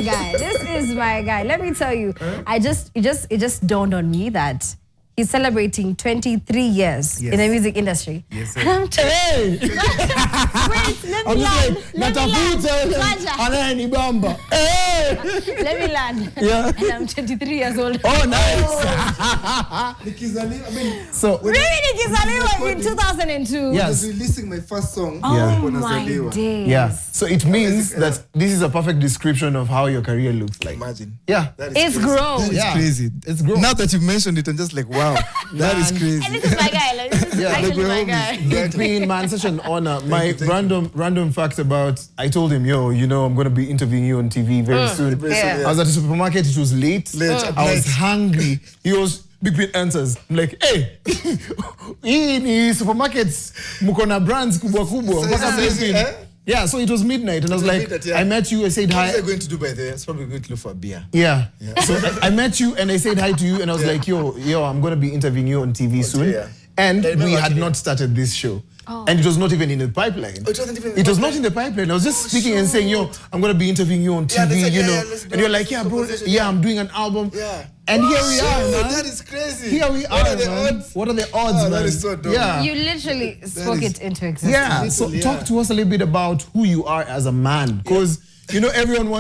my guy. This is my guy. Let me tell you, it just dawned on me that he's celebrating 23 years in the music industry. Yes, sir. And I'm wait, let me land. Let me land. Yeah. And I'm 23 years old. Oh, nice. So Really, in 2002. Yes. I was releasing my first song. Oh my days. Yeah. So it means that this is a perfect description of how your career looks like. Imagine. Yeah. That is It's crazy. grown. That is crazy. It's grown. Now that you've mentioned it, I'm just like, wow, that is crazy. And this is my guy. Like, this is actually my guy. Big Bean, man, such an honor. My random fact about, I told him, I'm going to be interviewing you on TV very soon. Yeah. I was at the supermarket, it was late. I was hungry. He was, Big Bean answers. I'm like, hey, hii ni supermarkets, mukona brands kubwa. Mpaka Big Bean. Yeah, so it was midnight, and I was like, I met you, I said hi. What are you going to do by there? It's probably going to look for a beer. Yeah. So I met you, and I said hi to you, and I was like, yo, I'm going to be interviewing you on TV soon. Yeah. And we had not started this show. And it was not even in the pipeline. Oh, it wasn't even in the It was pipeline? not in the pipeline. I was just speaking and saying, I'm going to be interviewing you on TV, let's do And you're it. like, yeah, bro, Conversation, yeah, I'm doing an album. Yeah. And here we are, man. That is crazy. Here we What are, are the man. odds? What are the odds, man? That is so dope. Yeah. You literally spoke it into existence. Yeah, so talk to us a little bit about who you are as a man. Because, everyone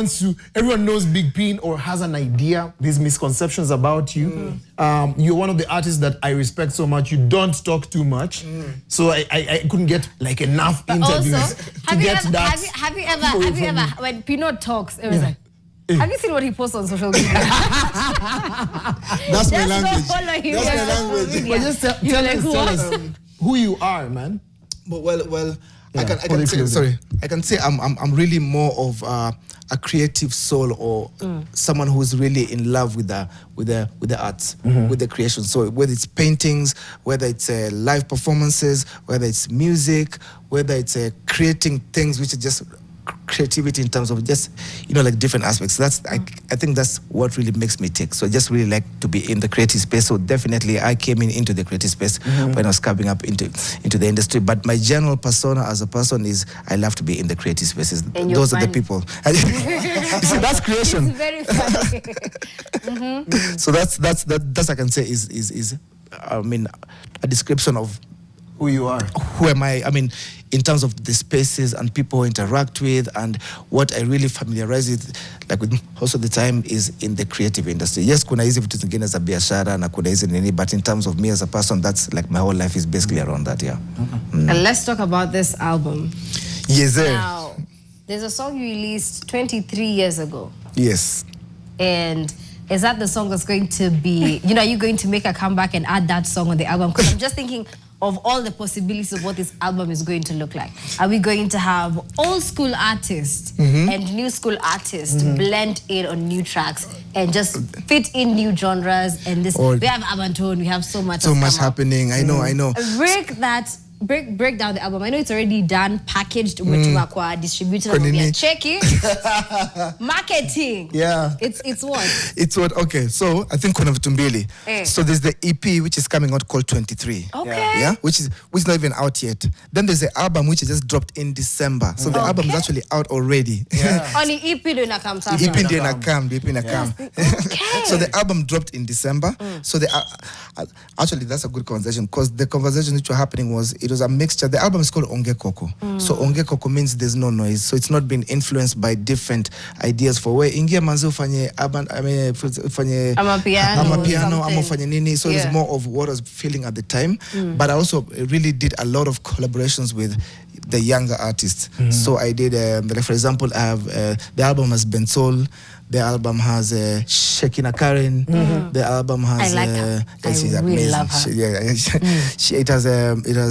knows Big Peen or has an idea, these misconceptions about you. You're one of the artists that I respect so much. You don't talk too much. So I couldn't get like enough interviews Also, to get that. have you ever, when Pino talks, it was like, have you seen what he posts on social media? That's my Just language. go follow him That's on my social language. media. But just tell You're like, us what? who you are, man. But well, I Yeah, can say, sorry, I can say I'm really more of a creative soul or someone who's really in love with the arts, with the creation. So whether it's paintings, whether it's live performances, whether it's music, whether it's creating things which are just creativity in terms of just like different aspects. That's I think that's what really makes me tick. So I just really like to be in the creative space. So definitely I came into the creative space when I was coming up into the industry. But my general persona as a person is I love to be in the creative spaces. And those are the people. See, that's creation. It's very funny. So that's I can say is I mean a description of Who you are. who am I? I mean, in terms of the spaces and people who interact with, and what I really familiarize with, like with most of the time, is in the creative industry. Yes, kuna hizi vitu zingine za biashara na kuna hizi nini, but in terms of me as a person, that's like my whole life is basically around that, yeah. And let's talk about this album. Yes, sir. Now, there's a song you released 23 years ago. Yes. And is that the song that's going to be, are you going to make a comeback and add that song on the album? Because I'm just thinking of all the possibilities of what this album is going to look like. Are we going to have old school artists and new school artists blend in on new tracks and just fit in new genres? And this, we have Abantone, we have so much happening. I know. Break down the album. I know it's already done, packaged, distributed, checky. Marketing. Yeah. It's what? It's what? Okay, so I think kuna vitu mbili. So there's the EP which is coming out called 23. Okay. Yeah, which is not even out yet. Then there's the album which is just dropped in December. So the album is actually out already. Yeah. Only EP do na come sasa. EP ndio inakam. Okay. So the album dropped in December. So actually that's a good conversation, because the conversation which was happening was it was a mixture. The album is called Koko. So Koko means there's no noise. So it's not been influenced by different ideas for where ingia manzi ufanye ufanye amapiano ama ufanye nini. So it's more of what I was feeling at the time. But I also really did a lot of collaborations with the younger artists. So I did, like for example, I have the album has Bensol. The album has Shekina Karen. The album has. I like her. She's I really amazing. love her. It has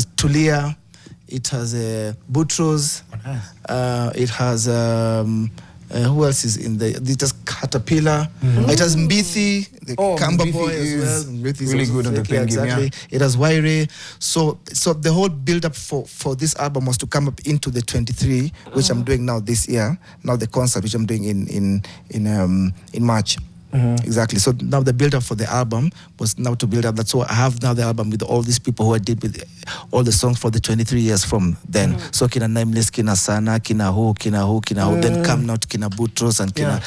Tulia. It has Boutros. It has who else is in the? It has Caterpillar. It has Mbithi, the Kamba Mbithi boy as well. Mbithi is really also good on the sick, exactly. Yeah. It has Waire. So the whole build up for this album was to come up into the 23, which I'm doing now this year. Now the concert which I'm doing in March. Exactly. So now the build up for the album was now to build up that. So I have now the album with all these people who I did with all the songs for the 23 years from then. So kina Nameless, kina Sana, kina Who, then come out kina Boutros and kina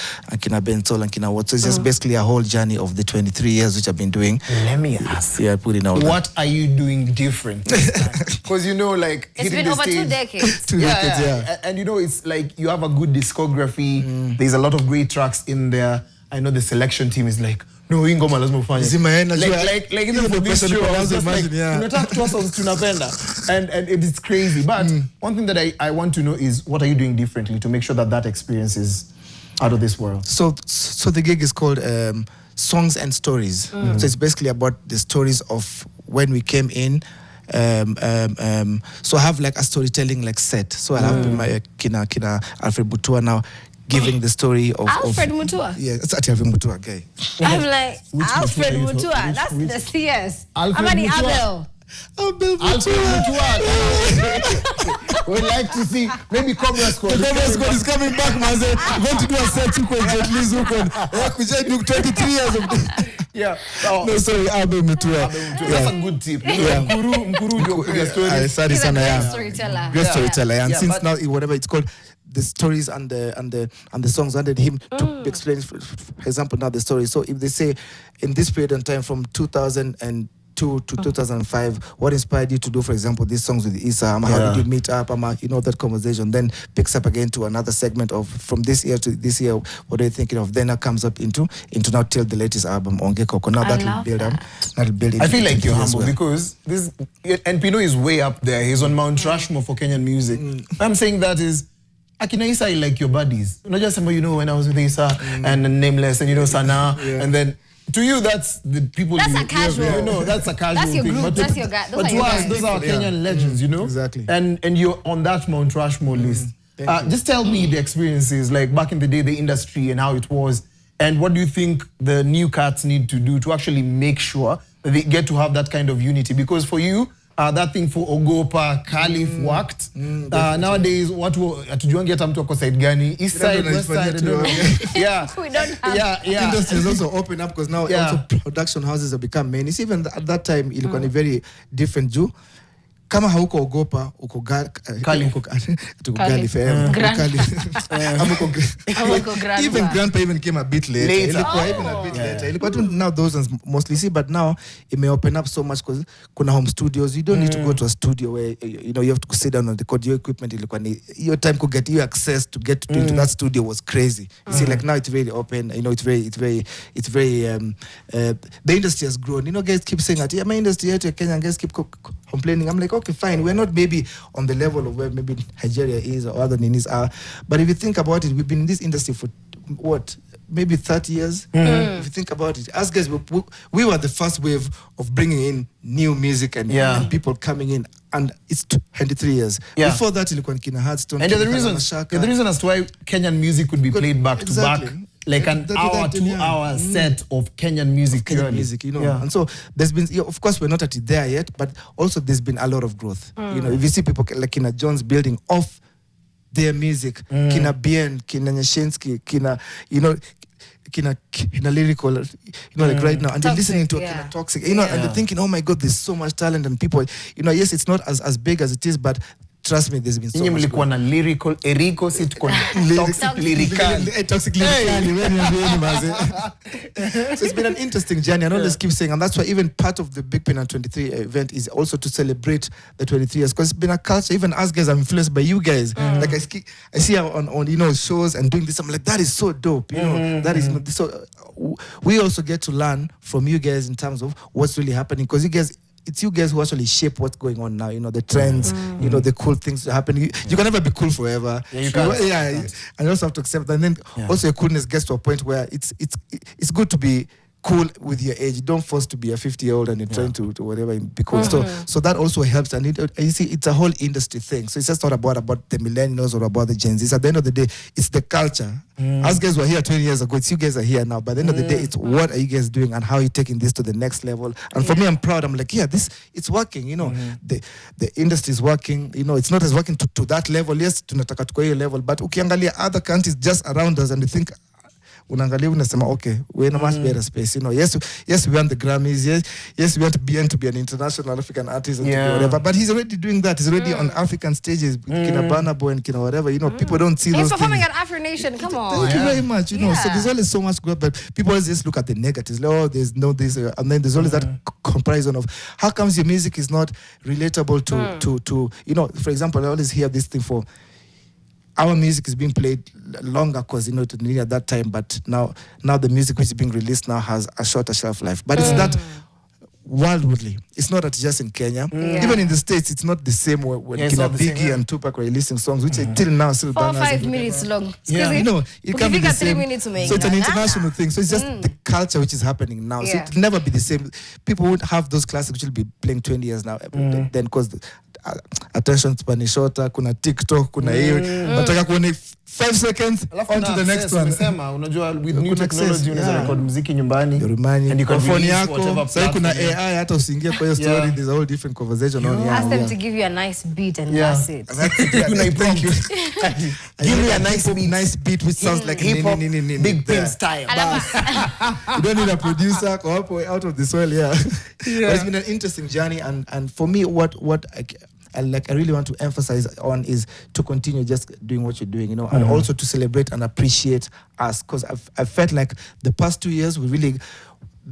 Bentol and kina what. So it's just basically a whole journey of the 23 years which I've been doing. Let me ask. Yeah, putting out. What are you doing different? Because like it's been over 2 decades. 2 decades, yeah. And it's like you have a good discography. There's a lot of great tracks in there. I know the selection team is like, no, ingoma lazima ufanye. Like even for this show, I was just like, tunataka kutoa songs tunapenda. And it is crazy. But one thing that I want to know is, what are you doing differently to make sure that experience is out of this world? So the gig is called Songs and Stories. So it's basically about the stories of when we came in. So I have like a storytelling like set. So I have my kina Alfred Mutua now giving the story of Alfred Mutua. Yeah, it's actually Alfred Mutua guy. I'm like, Alfred Mutua. That's the CS. Alfred Mutua. Abel Mutua. We'd like to see maybe Cobra Squad. The Cobra Squad is coming back, man. We're going to do a set at least 23 years of yeah. No, sorry, Abel Mutua. That's a good tip. Mkuru ndio kupiga story. He's a great storyteller. Great storyteller. And since now, whatever it's called, the stories and the songs under him to explain, for example, now the story. So if they say in this period of time from 2002 to 2005, what inspired you to do, for example, these songs with Issa? How did you meet up? That conversation then picks up again to another segment of from this year to this year. What are you thinking of? Then that comes up into now till the latest album Onge Koko. Now that will build up. That'll build. I feel like you're humble because this and Pino is way up there. He's on Mount Rushmore for Kenyan music. I'm saying that is. Akina Issa, I like your buddies. Not just when I was with Issa and Nameless and Sana and then to you that's the people. That's a casual. That's a casual. That's your thing. group. But that's your guy. But to us, those are Kenyan legends, Exactly. And you're on that Mount Rushmore list. Just tell me the experiences, like back in the day, the industry and how it was, and what do you think the new cats need to do to actually make sure that they get to have that kind of unity? Because for you, that thing for Ogopa, Caliph worked. Nowadays, hatujuangi hata mtu ako side gani? East side, west side. Yeah. We don't have. Yeah. Industry is also open up because now also production houses have become many. It's even at that time, ilikuwa ni very different juu. Kama hauko Ogopa, uko Caliph. Even Grandpa even came a bit later. Ilikuwa tu now those ones mostly see, but now it may open up so much because kuna home studios. You don't need to go to a studio where you have to sit down and record your equipment. Your time could get you access to get into that studio was crazy. You see, like now it's very open. It's very. The industry has grown. Guys keep saying that. Yeah, my industry here, Kenyan guys keep complaining. I'm like, okay, fine. We're not maybe on the level of where maybe Nigeria is or other ninis are. But if you think about it, we've been in this industry for what? Maybe 30 years. If you think about it, us guys, we were the first wave of bringing in new music and people coming in. And it's 23 years. Before that, ilikuwa kina Hardstone. And the reason as to why Kenyan music could be played back to back. Like an hour, 2 hour set of Kenyan music. And so there's been, of course, we're not at it there yet, but also there's been a lot of growth. If you see people like Kina Jones building off their music, Kina Bien, Kina Nyashinsky, Kina lyrical, like right now, and they're listening to Kina Toxic, and they're thinking, oh my God, there's so much talent, and people, yes, it's not as big as it is, but trust me, there's been so much. Mlikuwa na lyrical, Eriko si tuko toxic lyrical. Toxic lyrical. So it's been an interesting journey. I know let's keep saying, and that's why even part of the Big Pen and 23 event is also to celebrate the 23 years, because it's been a culture. Even us guys are influenced by you guys. Like I see on shows and doing this. I'm like, that is so dope. That is so. We also get to learn from you guys in terms of what's really happening, because it's you guys who actually shape what's going on now. The trends, the cool things that happen. You can never be cool forever. Yeah, you can't. And you also have to accept that. And then also your coolness gets to a point where it's good to be cool with your age. You don't force to be a 50-year-old and you're trying to whatever be cool. So that also helps. And you see, it's a whole industry thing. So it's just not about the millennials or about the Gen Zs. At the end of the day, it's the culture. Us guys were here 20 years ago. It's you guys are here now. By the end of the day, it's what are you guys doing and how are you taking this to the next level. And for me, I'm proud. I'm like, it's working. The industry is working. It's not as working to that level. Yes, tunataka tuko hiyo level. But ukiangalia other countries just around us and you think, unaangalia unasema okay, we're in a much better space. You know, yes, we want the Grammys. Yes, we want BN to be an international African artist and to be whatever. But he's already doing that. He's already on African stages. Kina Burna Boy and Kina whatever. You know, people don't see those He's performing things. at Afro Nation. Come on. Thank you very much. You know, so there's always so much good, but people always just look at the negatives. Like, oh, there's no this, and then there's always that comparison of how comes your music is not relatable to you know. For example, I always hear this thing for our music is being played longer because you know it needed at that time, but now the music which is being released now has a shorter shelf life. But it's that worldwide. It's not that just in Kenya. Even in the States, it's not the same when Kina Biggie and Tupac were releasing songs, which till now still 4 or 5 minutes long. Yeah, you know, it can be the same. 3 minutes to make so it's an international thing. So it's just the culture which is happening now. So it'll never be the same. People won't have those classics which will be playing 20 years now. Then because attention span is shorter, kuna TikTok, kuna hiyo. Nataka kuone 5 seconds on to the next one. Umesema unajua with new technology unaweza record muziki nyumbani and you can phone release yako. whatever Sasa kuna platform. AI hata usiingie kwa hiyo story, there's a whole different conversation on here. Ask them to give you a nice beat and that's it. Thank you. Give me a nice beat which sounds like hip hop, big there. pin style. You don't need a producer. Go up out of the soil, But it's been an interesting journey, and for me, what I really want to emphasize on is to continue just doing what you're doing, you know, and also to celebrate and appreciate us, because I felt like the past 2 years we really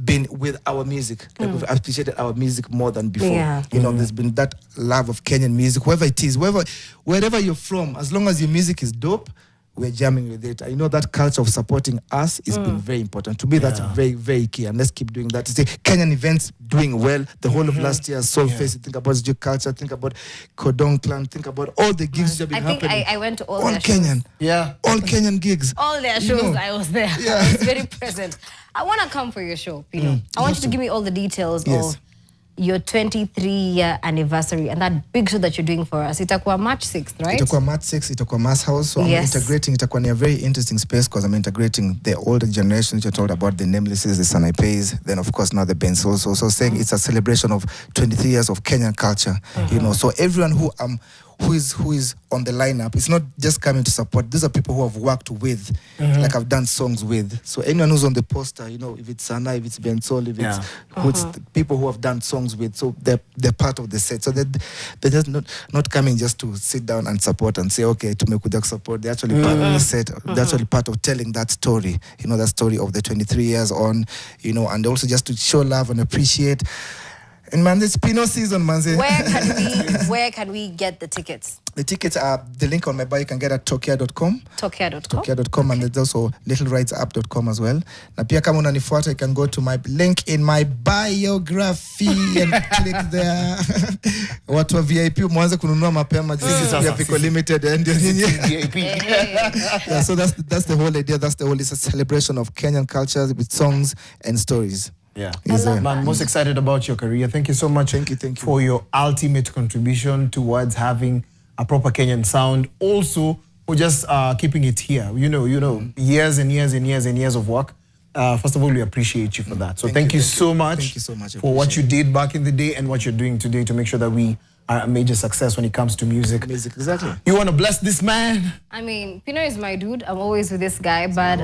been with our music, like we've appreciated our music more than before. You know, there's been that love of Kenyan music, whoever it is, wherever you're from, as long as your music is dope, we're jamming with it. I know that culture of supporting us has been very important. To me, that's very, very key. And let's keep doing that. To say Kenyan events doing well. The whole of last year, Soul Face, think about J culture, think about Kodong Clan, think about all the gigs that have been happening. I went to all their Kenyan. shows. All Kenyan gigs. All their shows, I was there. I was very present. I want to come for your show, Pino. I want you to give me all the details of your 23-year anniversary and that big show that you're doing for us. Itakuwa March 6th, right? Itakuwa March 6th, itakuwa Mass House. So I'm integrating, itakuwa in a very interesting space because I'm integrating the older generation which you told about, the Namelesses, the Sanaipes, then of course now the Benz also. So saying it's a celebration of 23 years of Kenyan culture, you know. So everyone who is on the lineup, it's not just coming to support. These are people who I've worked with, like I've done songs with. So anyone who's on the poster, you know, if it's Sana, if it's Bensol, if it's who's the people who have done songs with, so they're part of the set. So they're just not coming just to sit down and support and say, okay, tumekuja support. They're actually part of the set. They're actually part of telling that story, you know, that story of the 23 years on, you know, and also just to show love and appreciate. And man, it's Pino season, man. Where can we get the tickets? The tickets are the link on my bio. You can get at tokia.com. Tokia.com, and there's also littleridesApp.com as well. Na pia kama unanifuata, you can go to my link in my biography and click there. Watu wa VIP mwanze kununua mapema. This is Pico Limited and VIP. Yeah, so that's the whole idea. That's the whole. It's a celebration of Kenyan culture with songs and stories. Yeah, man, most excited about your career. Thank you so much. Thank you for your ultimate contribution towards having a proper Kenyan sound. Also, for just keeping it here. You know, years and years and years and years of work. First of all, we appreciate you for that. So thank you so much. Thank you so much for what you did back in the day and what you're doing today to make sure that we are a major success when it comes to music. Exactly. You want to bless this man? I mean, Pino is my dude. I'm always with this guy, but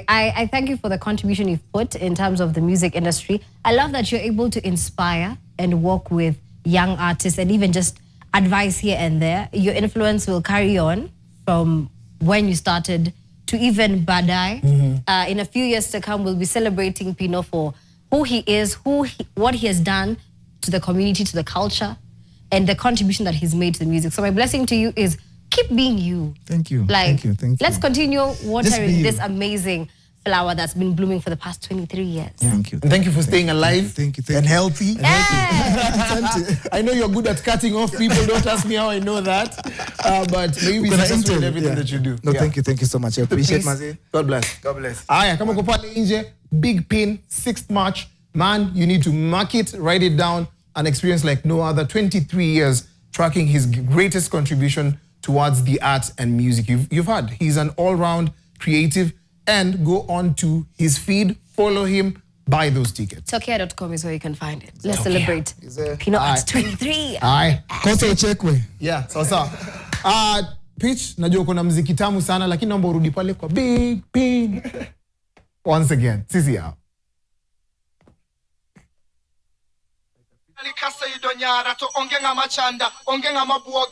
I thank you for the contribution you've put in terms of the music industry. I love that you're able to inspire and work with young artists and even just advice here and there. Your influence will carry on from when you started to even Badai. In a few years to come, we'll be celebrating Pino for who he is, what he has done to the community, to the culture, and the contribution that he's made to the music. So my blessing to you is keep being you. Thank you. Like, thank you. Let's continue watering this amazing flower that's been blooming for the past 23 years. Yeah. Thank you. And thank you for staying alive. Thank you. And healthy. Yeah. I know you're good at cutting off people. Don't ask me how I know that. But maybe be successful in everything that you do. No, thank you so much. I appreciate it. God bless. God bless. Aya, kama uko pale nje, big pin, 6th March. Man, you need to mark it, write it down, an experience like no other. 23 years tracking his greatest contribution towards the arts and music you've had. He's an all-round creative, and go on to his feed, follow him, buy those tickets. Tokia.com is where you can find it. Let's celebrate Pino at 23. Aye. Koso chekwe. Yeah, so. Pitch, najua uko na muziki tamu sana lakini naomba urudi pale kwa big pin. Once again, sisi hao. Likasa idonyara to onge nga machanda, onge nga mabuoga.